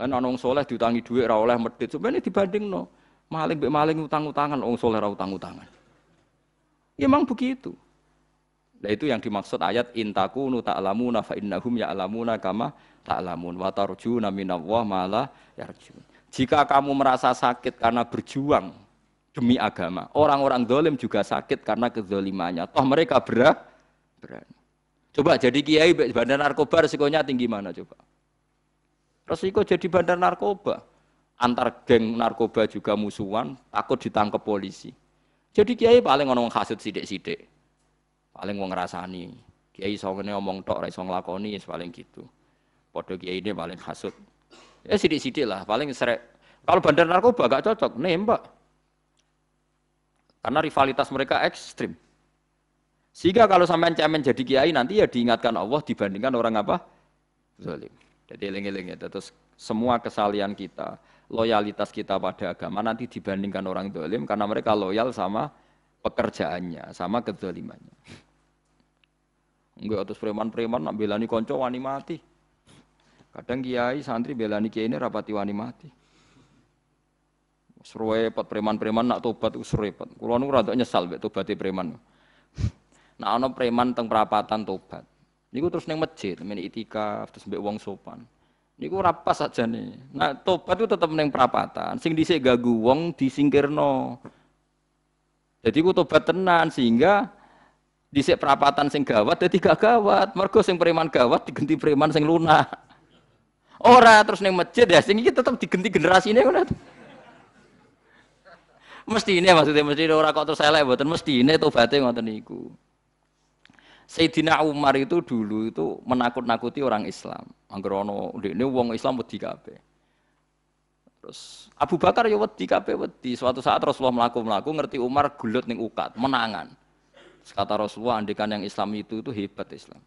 Lan ana wong saleh diutangi dhuwit ora oleh medhit. Sebenarnya dibandingno. Maling mbek maling utang-utangan, wong saleh ora utang-utangan. Ya memang begitu. Nah itu yang dimaksud ayat intakunu ta'lamuna fa innahum ya'lamuna kama ta'lamun wa tarjuna minallah ma la yarjun. Jika kamu merasa sakit karena berjuang demi agama, orang-orang zalim juga sakit karena kezalimannya. Toh mereka berani. Coba jadi kiai bandar narkoba resikonya tinggi mana coba? Resiko jadi bandar narkoba. Antar geng narkoba juga musuhan, takut ditangkap polisi. Jadi kiai paling ngomong hasud sidik-sidik. Paling wong ngrasani. Kiai iso ngene omong tok ora iso nglakoni paling gitu. Padha kiai ini paling hasud. Ya sidik-sidik lah, paling serek. Kalau bandar narkoba gak cocok, nembak. Karena rivalitas mereka ekstrim. Sehingga kalau sampean cemen jadi kiai nanti ya diingatkan Allah dibandingkan orang apa? Zalim. Jadi eling-eling ya. Terus semua kesalian kita, loyalitas kita pada agama nanti dibandingkan orang zalim karena mereka loyal sama pekerjaannya, sama kezalimannya. Enggak terus preman-preman nak belani konco wani mati. Kadang kiai santri belani kiai ini rapati wani mati. Repot preman-preman nak tobat wis repot. Kulo nu rada nyesal mek tobaté preman. Nak ana preman teng perapatan tobat. Niku terus ning masjid, men itikaf terus mbek wong sopan. Niku ora pas sajane. Nah, tobat itu tetep ning perapatan. Sing dhisik ganggu wong disingkirno. Jadi ku tobat tenan sehingga dhisik perapatan sing gawat dadi gak gawat. Mergo sing preman gawat diganti preman sing lunak. Ora terus ning masjid ya sing iki tetep diganti generasine ngono. Mestine maksudnya mesti ora kok terus elek mboten mestine tobaté ngoten niku. Sayyidina Umar itu dulu itu menakut-nakuti orang Islam. Angger ana ndekne wong Islam wedi kabeh. Terus Abu Bakar ya wedi kabeh wedi. Suatu saat Rasulullah mlaku-mlaku ngerti Umar gulut ning ukat, menangan. Terus kata Rasulullah andikan yang Islam itu hebat Islam.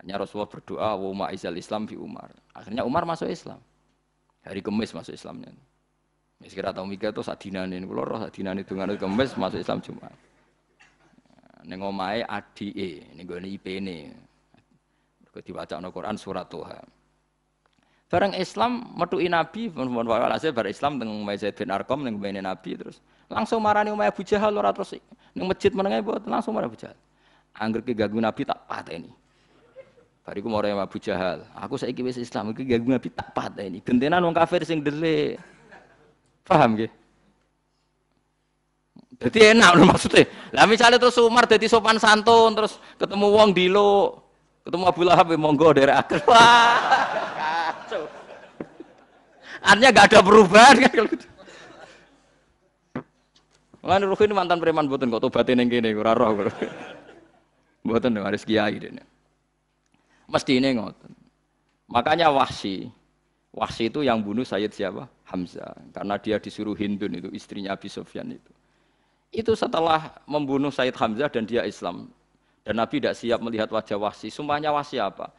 Hanya Rasulullah berdoa wa ma'izal Islam fi Umar. Akhirnya Umar masuk Islam. Hari Kamis masuk Islamnya. Wis kira tau mikir to sak dinane kula roh sak dinane dungane Kamis masuk Islam Jumat. Ning omahe adike ning gone IP-ne. Mergo diwacana Quran surat Toha. Bareng Islam metuki Nabi, walhasil bar Islam teng Zaid bin Arqam ning mbene Nabi terus langsung marani omahe Abu Jahal ora terus ning masjid menenge mboten langsung marani Abu Jahal. Angger ki ganggu Nabi tak pateni. Bariku marani Abu Jahal, aku saiki wis Islam iki ganggu Nabi tak pateni. Gentenan wong kafir sing delik. Paham nggih? Jadi enak lho maksudnya. Lah misalnya terus Umar dadi sopan santun terus ketemu wong dilo, ketemu Abu Lahab monggo derek akhir. Wah. Kacau. Artinya enggak ada perubahan kan kalau gitu. Lan Ruhin mantan preman mboten kok tobaté ning kene ora roh. Mboten harus kiai dene. Mestine ngoten. Makanya Wahsy itu yang bunuh Sayyid siapa? Hamzah. Karena dia disuruh Hindun itu istrinya Abi Sufyan itu. Itu setelah membunuh Sayyid Hamzah dan dia Islam. Dan Nabi tidak siap melihat wajah Wahsy. Sumpahnya Wahsy apa?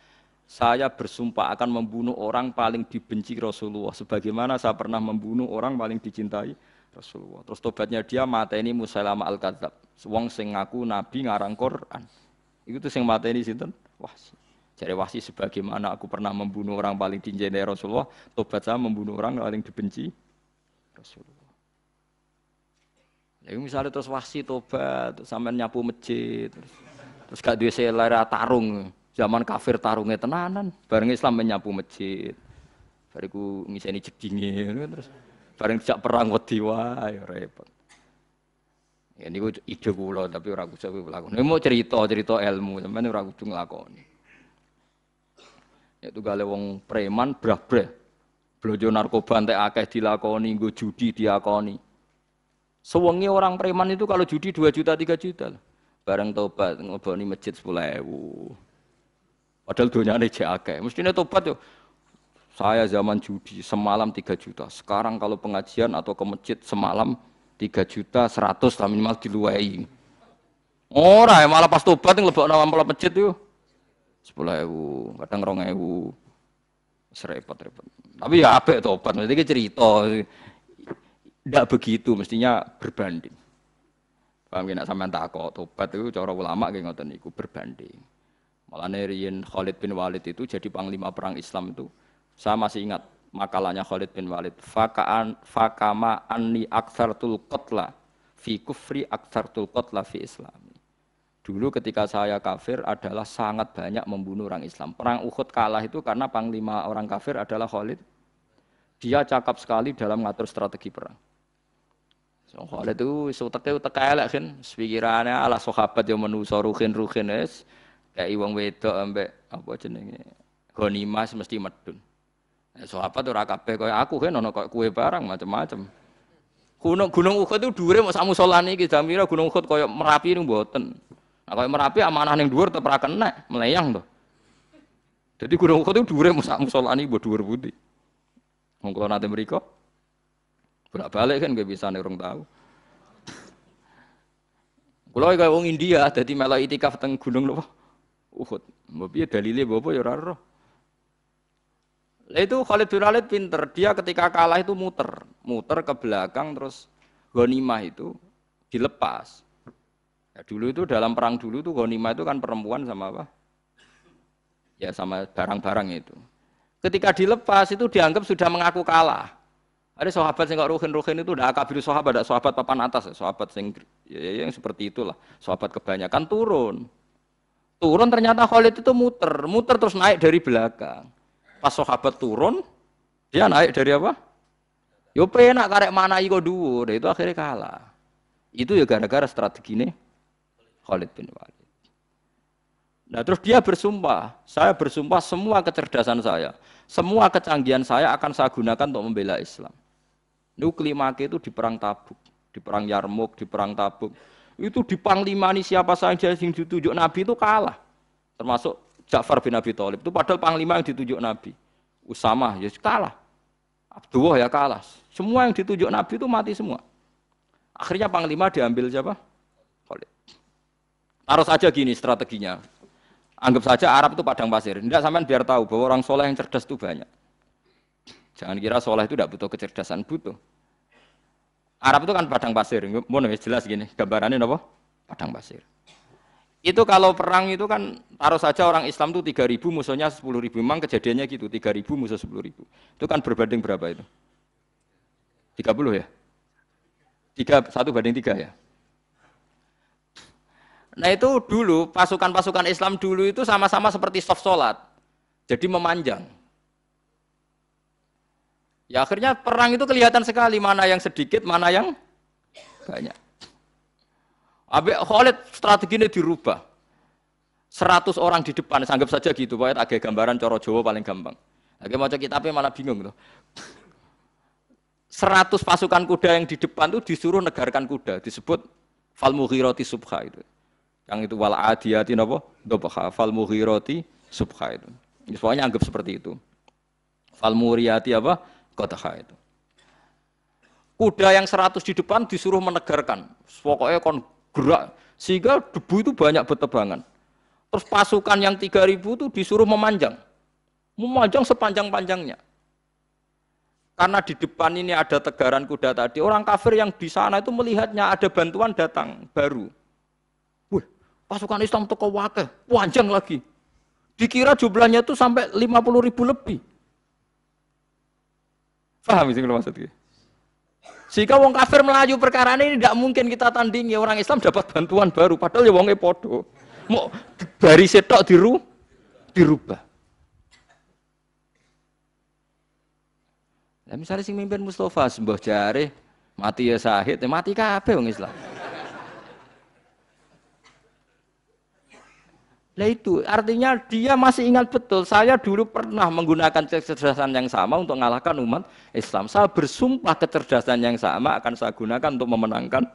Saya bersumpah akan membunuh orang paling dibenci Rasulullah. Sebagaimana saya pernah membunuh orang paling dicintai Rasulullah. Terus tobatnya dia mateni Musailamah al-Kadzab. Wong sing ngaku Nabi ngarang Quran. Itu tuh sing mateni sinten? Wahsy. Jadi Wahsy sebagaimana aku pernah membunuh orang paling dicintai Rasulullah. Tobat saya membunuh orang paling dibenci Rasulullah. Ya misalnya terus Wahsy tobat, sampean nyapu masjid, terus gak duwe selera tarung, zaman kafir tarungnya tenanan, bareng Islam menyapu masjid, bariku ngiseni jedinge, terus bareng dijak perang wedi wae repot. Ya niku ide kula tapi ora kudu nglakoni. Mau cerita ilmu, sampean ora kudu nglakoni. Ya tunggale wong preman brah-brah. Blonjo narkoba entek akeh dilakoni, nggo judi diakoni. Sewengi orang preman itu kalau judi 2 juta 3 juta. Bareng tobat ngoboni masjid 10.000. Padahal donyane jek akeh. Mestine tobat yo. Saya zaman judi semalam 3 juta. Sekarang kalau pengajian atau ke masjid semalam 3 juta 100 lah minimal diluwei. Ora malah pas tobat nglebokno amplop masjid yo. 10.000, kadang 2.000. Repot-repot. Tapi ya apik tobat, mesti cerita. Tidak begitu, mestinya berbanding. Paham nek sampean takok tobat itu cara ulama nggih ngoten niku berbanding. Malane riyen Khalid bin Walid itu jadi panglima perang Islam itu. Saya masih ingat makalahnya Khalid bin Walid. Fakama anni aktsartul qatla fi kufri aktsartul qatla fi islami. Dulu ketika saya kafir adalah sangat banyak membunuh orang Islam. Perang Uhud kalah itu karena panglima orang kafir adalah Khalid. Dia cakap sekali dalam mengatur strategi perang. So, Khalid itu utek elek kan, pikirannya ala sahabat yang menuso ruhin es kayak wong wedok ambek apa jenenge ghanimah mesti medun. Sahabat ora kabeh kaya aku kan ana kaya kue barang macam-macam. Gunung Uhud itu dhuwure mok sak musolane iki jamira Gunung Uhud kaya Merapi niku mboten. Nah, kaya Merapi amanah ning dhuwur tetep ora kena, meleyang to. Jadi Gunung Uhud itu dhuwure mok sak musolane mbok dhuwur pundi. Wong kula nate mriko bolak-balik kan gak bisa nih orang tahu. Kalau kayak orang India, jadi malah itikaf teng gunung loh, Uhud. Mbak piye dalile bopo ya ora roh. Lah itu Khalid bin Walid pinter, dia ketika kalah itu muter ke belakang terus ghanimah itu dilepas. Ya, dulu itu dalam perang dulu tuh ghanimah itu kan perempuan sama apa? Ya sama barang-barang itu. Ketika dilepas itu dianggap sudah mengaku kalah. Ada sahabat yang nggak ruhin itu udah akabir sahabat, ada sahabat papan atas, sahabat yang seperti itulah. Sahabat kebanyakan turun ternyata Khalid itu muter terus naik dari belakang. Pas sahabat turun, dia naik dari apa? Yo penak karek manai kok dhuwur, itu akhirnya kalah. Itu ya gara-gara strategi ini Khalid bin Walid. Nah terus dia bersumpah, saya bersumpah semua kecerdasan saya, semua kecanggihan saya akan saya gunakan untuk membela Islam. Itu kelimake itu di perang Tabuk, di perang Yarmuk, di perang Tabuk. Itu di panglimani siapa saja yang ditunjuk Nabi itu kalah. Termasuk Ja'far bin Abi Thalib. Itu padahal panglima yang ditunjuk Nabi. Usamah ya kalah. Abdullah ya kalah. Semua yang ditunjuk Nabi itu mati semua. Akhirnya panglima diambil siapa? Khalid. Taruh saja gini strateginya. Anggap saja Arab itu padang pasir. Tidak sampean biar tahu bahwa orang soleh yang cerdas itu banyak. Jangan kira soleh itu tidak butuh kecerdasan, butuh. Arab itu kan padang pasir. Mau jelas gini, gambarannya apa? Padang pasir. Itu kalau perang itu kan taruh saja orang Islam itu 3.000 musuhnya 10.000. Memang kejadiannya gitu, 3.000 musuh 10.000. Itu kan berbanding berapa itu? 30 ya? 1 banding 3 ya? Nah itu dulu, pasukan-pasukan Islam dulu itu sama-sama seperti saf sholat. Jadi memanjang. Ya akhirnya perang itu kelihatan sekali mana yang sedikit, mana yang banyak. Habis Khalid strateginya dirubah. 100 orang di depan, anggap saja gitu, pokoknya agak gambaran coro Jawa paling gampang. Lagi mau kitabnya malah bingung tuh. 100 pasukan kuda yang di depan tuh disuruh negarkan kuda, disebut fal mughirati subha itu. Yang itu wal adiyati napa? Dobha fal mughirati subha itu. Pokoknya anggap seperti itu. Fal muriyati apa? Qadha itu. Kuda yang 100 di depan disuruh menegarkan. Pokoknya kon gerak sehingga debu itu banyak bertebangan. Terus pasukan yang 3.000 itu disuruh memanjang. Memanjang sepanjang-panjangnya. Karena di depan ini ada tegaran kuda tadi, orang kafir yang di sana itu melihatnya ada bantuan datang baru. Wih, pasukan Islam toko wakil, panjang lagi. Dikira jumlahnya itu sampai 50.000 lebih. Paham sih kalau maksudnya? Jika wong kafir melaju perkara ini tidak mungkin kita tandingi, orang Islam dapat bantuan baru, padahal ya wongnya podo. Mau dari setok dirubah. Nah, misalnya sing mimpin Mustafa sembah jare mati ya sahid, ya mati kabeh wong Islam. Nah itu artinya dia masih ingat betul, saya dulu pernah menggunakan kecerdasan yang sama untuk mengalahkan umat Islam. Saya bersumpah kecerdasan yang sama akan saya gunakan untuk memenangkan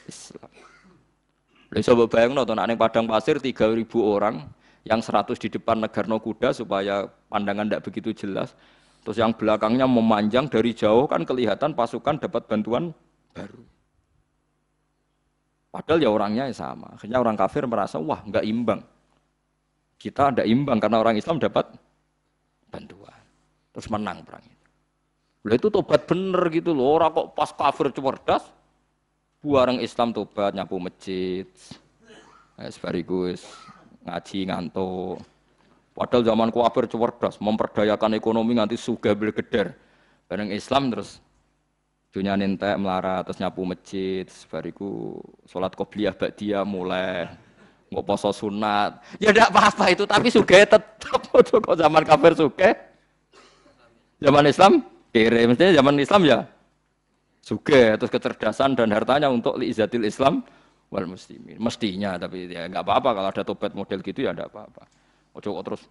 Islam. Lalu coba bayang nonton ning padang pasir 3.000 orang, yang 100 di depan negarno kuda supaya pandangan tidak begitu jelas. Terus yang belakangnya memanjang dari jauh kan kelihatan pasukan dapat bantuan baru. Padahal ya orangnya sama. Akhirnya orang kafir merasa wah nggak imbang. Kita tidak imbang karena orang Islam dapat bantuan. Terus menang perang itu. Lah itu tobat bener gitu loh. Orang kok pas kafir cerdas, bareng Islam tobat nyapu masjid. Sebarigus ngaji ngantuk. Padahal zaman kafir cerdas, memperdayakan ekonomi nganti sugih geder. Bareng Islam terus dunia nentek melarat, terus nyapu masjid, sebariku sholat qobliyah ba'diyah mulai nggak poso sunat. Ya tidak apa-apa itu, tapi sugih tetap. Kok zaman kafir sugih, zaman Islam kere, mestinya zaman Islam ya sugih, terus kecerdasan dan hartanya untuk liizatil Islam wal muslimin. Mestinya, tapi ya nggak apa-apa kalau ada tobat model gitu ya tidak apa-apa. Ojo kok terus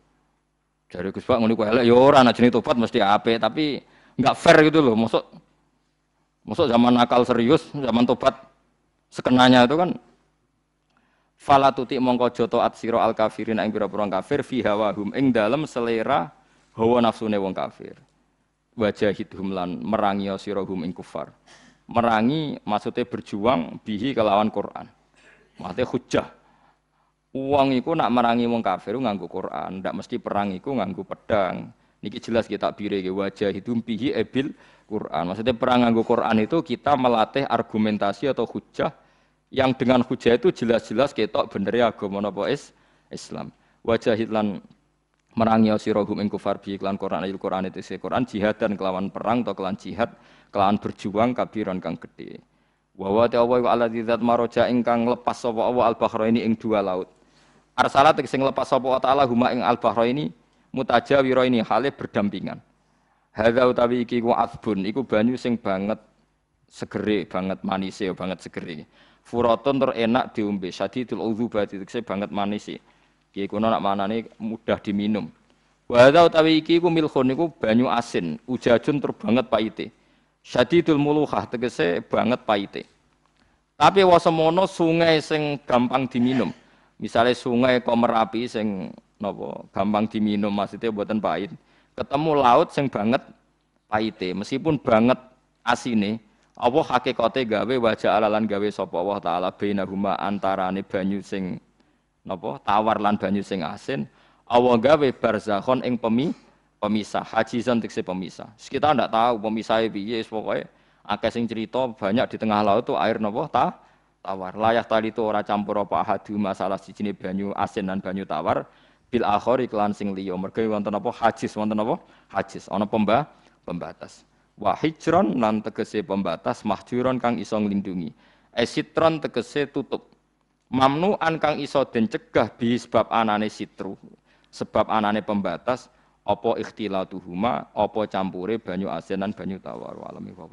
dari Gus Pak ngono ku elek ya ora ana jenenge tobat mesti apik, tapi nggak fair gitu loh. Masuk zaman nakal serius, zaman tobat sekenanya itu kan fala tuti mongko joto at sira al kafirin ing pira-pira kafir fi hawahum ing dalem selera hawa nafsune wong kafir. Wajahidhum lan merangi sira hum ing kufar. Merangi maksudnya berjuang bihi kelawan Quran. Maksudnya hujjah. Uang iku nak merangi wong kafir nganggo Quran, ndak mesti perang iku nganggo pedang. Niki jelas kita bire wajah itu bihi ebil Quran. Maksudnya perang nganggo Quran itu kita melatih argumentasi atau hujjah yang dengan hujjah itu jelas-jelas ketok bener ya agama napa Islam. Wajahid lan merangi sira hum ing kufar bihi lan Quran Quran itu Quran jihad dan kelawan perang atau kelawan jihad kelawan berjuang kabiran kang gedhe. Wa wa ta'ala alladzi zat maroja ingkang lepas sapa Allah al-bahraini ing dua laut. Arsalat sing lepas sapa taala huma ing al-bahraini mutajawiraini hale berdampingan. Hadza utawi iki ku asbun iku banyu sing banget segere, banget manise, banget segere. Furatun tur enak diombe, sadidul udzubati tekse banget manise. Iki kono nak manane mudah diminum. Wa hadza utawi iki ku milkhun iku banyu asin, ujajun tur banget paite. Sadidul muluhah tegese banget paite. Tapi wasemono sungai sing gampang diminum. Misalnya sungai kok Merapi sing napa gampang diminum maksudnya buatan pahit. Ketemu laut sing banget pahite, meskipun banget asine, Allah hakikate gawe wajah alalan gawe sapa Allah taala bainahuma antarane banyu sing napa tawar lan banyu sing asin, Allah gawe barzakhon ing pemisah, hajizan tekse pemisah. Kita ndak tahu pemisahnya piye, pokoke akeh sing cerita banyak di tengah laut tuh air napa tawar. Layak tali itu ora campur apa hadu masalah sijine banyu asin dan banyu tawar bil akhir iklan sing liya. Mergo wonten apa hajiz wonten apa? Hajiz ana pembatas. Wa hijron lan tegese pembatas mahjuron kang iso nglindungi. Esitron tegese tutup. Mamnuan kang iso den cegah bi sebab anane sitru. Sebab anane pembatas apa ikhtilatuhuma apa campure banyu asin lan banyu tawar. Walami wa